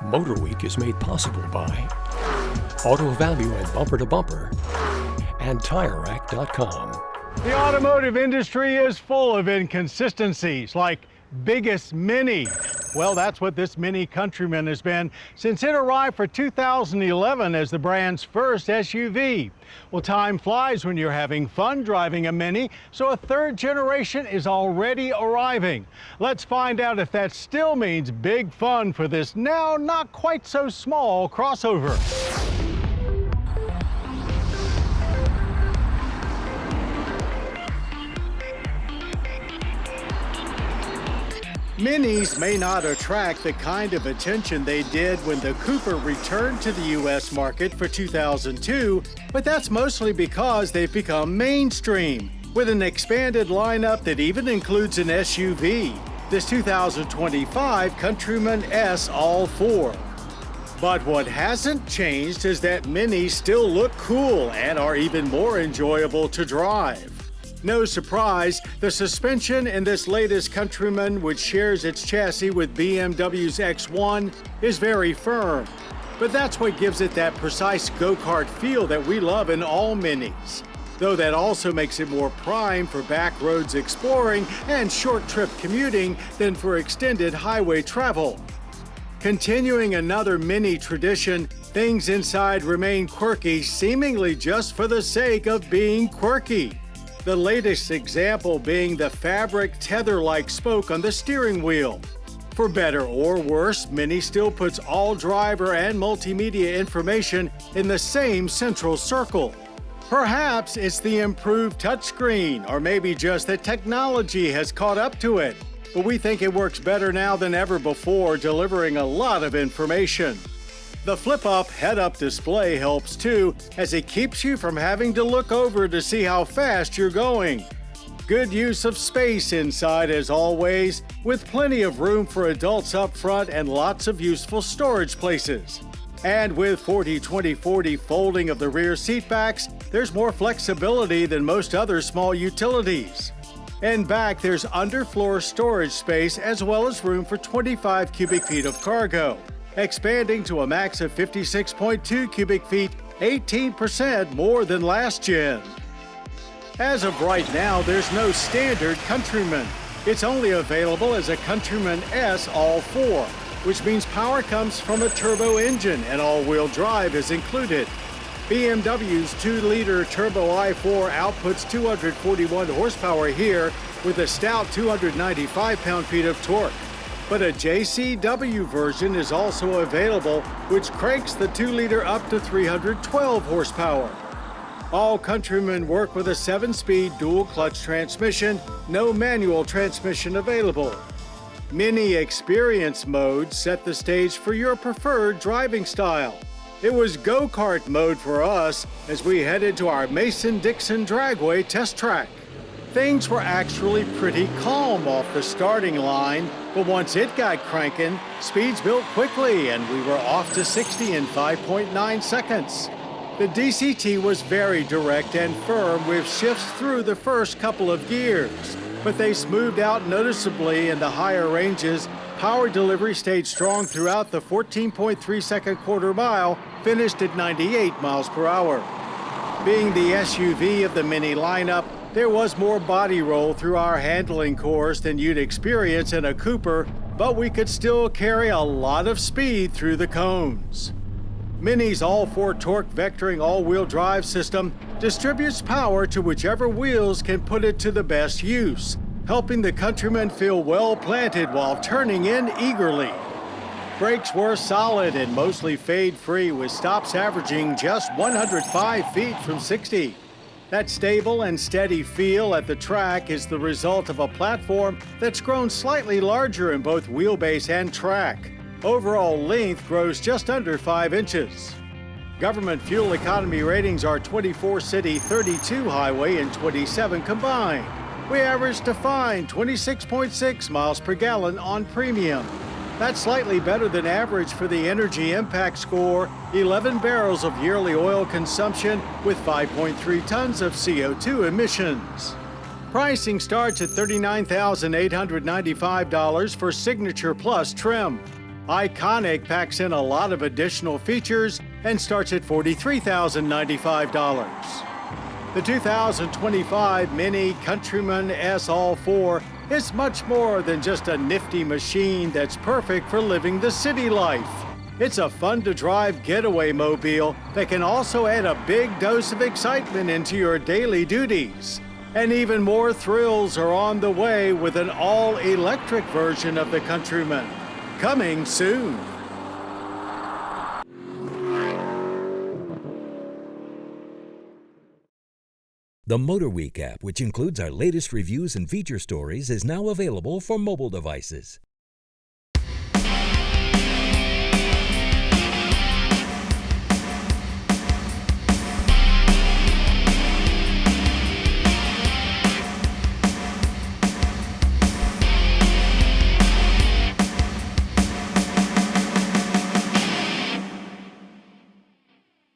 MotorWeek is made possible by Auto Value and Bumper to Bumper and TireRack.com. The automotive industry is full of inconsistencies, like biggest Mini. Well, that's what this Mini Countryman has been since it arrived for 2011 as the brand's first SUV. Well, time flies when you're having fun driving a Mini, so a third generation is already arriving. Let's find out if that still means big fun for this now not quite so small crossover. Minis may not attract the kind of attention they did when the Cooper returned to the U.S. market for 2002, but that's mostly because they've become mainstream, with an expanded lineup that even includes an SUV, this 2025 Countryman S ALL4. But what hasn't changed is that Minis still look cool and are even more enjoyable to drive. No surprise, the suspension in this latest Countryman, which shares its chassis with BMW's X1, is very firm. But that's what gives it that precise go-kart feel that we love in all Minis. Though that also makes it more prime for back roads exploring and short trip commuting than for extended highway travel. Continuing another Mini tradition, things inside remain quirky, seemingly just for the sake of being quirky. The latest example being the fabric tether-like spoke on the steering wheel. For better or worse, Mini still puts all driver and multimedia information in the same central circle. Perhaps it's the improved touchscreen, or maybe just that technology has caught up to it. But we think it works better now than ever before, delivering a lot of information. The flip-up head-up display helps too, as it keeps you from having to look over to see how fast you're going. Good use of space inside as always, with plenty of room for adults up front and lots of useful storage places. And with 40-20-40 folding of the rear seat backs, there's more flexibility than most other small utilities. In back, there's underfloor storage space as well as room for 25 cubic feet of cargo, expanding to a max of 56.2 cubic feet, 18% more than last gen. As of right now, there's no standard Countryman. It's only available as a Countryman S ALL4, which means power comes from a turbo engine and all-wheel drive is included. BMW's 2-liter turbo i4 outputs 241 horsepower here with a stout 295 pound-feet of torque. But a JCW version is also available, which cranks the 2-liter up to 312 horsepower. All Countrymen work with a 7-speed dual-clutch transmission, no manual transmission available. Mini Experience mode set the stage for your preferred driving style. It was go-kart mode for us as we headed to our Mason-Dixon Dragway test track. Things were actually pretty calm off the starting line, but once it got cranking, speeds built quickly and we were off to 60 in 5.9 seconds. The DCT was very direct and firm with shifts through the first couple of gears, but they smoothed out noticeably in the higher ranges. Power delivery stayed strong throughout the 14.3-second quarter mile, finished at 98 miles per hour. Being the SUV of the Mini lineup, there was more body roll through our handling course than you'd experience in a Cooper, but we could still carry a lot of speed through the cones. Mini's ALL4 torque vectoring all-wheel drive system distributes power to whichever wheels can put it to the best use, helping the Countryman feel well planted while turning in eagerly. Brakes were solid and mostly fade-free, with stops averaging just 105 feet from 60. That stable and steady feel at the track is the result of a platform that's grown slightly larger in both wheelbase and track. Overall length grows just under 5 inches. Government fuel economy ratings are 24 city, 32 highway, and 27 combined. We averaged a fine 26.6 miles per gallon on premium. That's slightly better than average for the Energy Impact Score, 11 barrels of yearly oil consumption with 5.3 tons of CO2 emissions. Pricing starts at $39,895 for Signature Plus trim. Iconic packs in a lot of additional features and starts at $43,095. The 2025 Mini Countryman ALL4 is much more than just a nifty machine that's perfect for living the city life. It's a fun-to-drive getaway mobile that can also add a big dose of excitement into your daily duties. And even more thrills are on the way with an all-electric version of the Countryman. Coming soon. The MotorWeek app, which includes our latest reviews and feature stories, is now available for mobile devices.